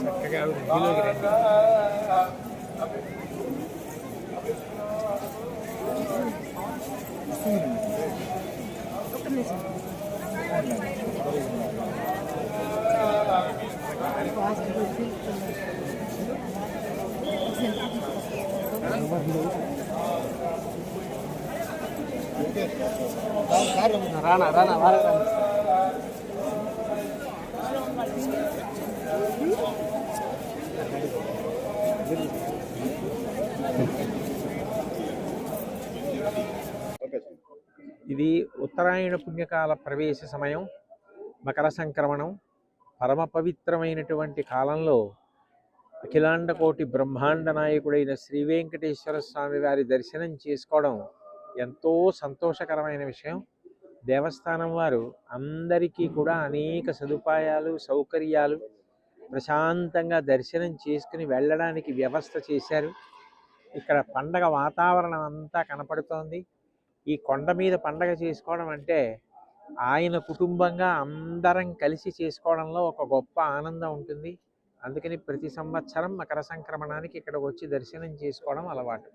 చక్కగా వీధిలోకి రండి. రానా రానా వారా ఇది ఉత్తరాయణ పుణ్యకాల ప్రవేశ సమయం, మకర సంక్రమణం. పరమ పవిత్రమైనటువంటి కాలంలో అఖిలాండ కోటి బ్రహ్మాండ నాయకుడైన శ్రీ వెంకటేశ్వర స్వామి వారి దర్శనం చేసుకోవడం ఎంతో సంతోషకరమైన విషయం. దేవస్థానం వారు అందరికీ కూడా అనేక సదుపాయాలు సౌకర్యాలు ప్రశాంతంగా దర్శనం చేసుకుని వెళ్ళడానికి వ్యవస్థ చేశారు. ఇక్కడ పండగ వాతావరణం అంతా కనపడుతోంది. ఈ కొండ మీద పండగ చేసుకోవడం అంటే ఆయన కుటుంబంగా అందరం కలిసి చేసుకోవడంలో ఒక గొప్ప ఆనందం ఉంటుంది. అందుకని ప్రతి సంవత్సరం మకర సంక్రమణానికి ఇక్కడికి వచ్చి దర్శనం చేసుకోవడం అలవాటు.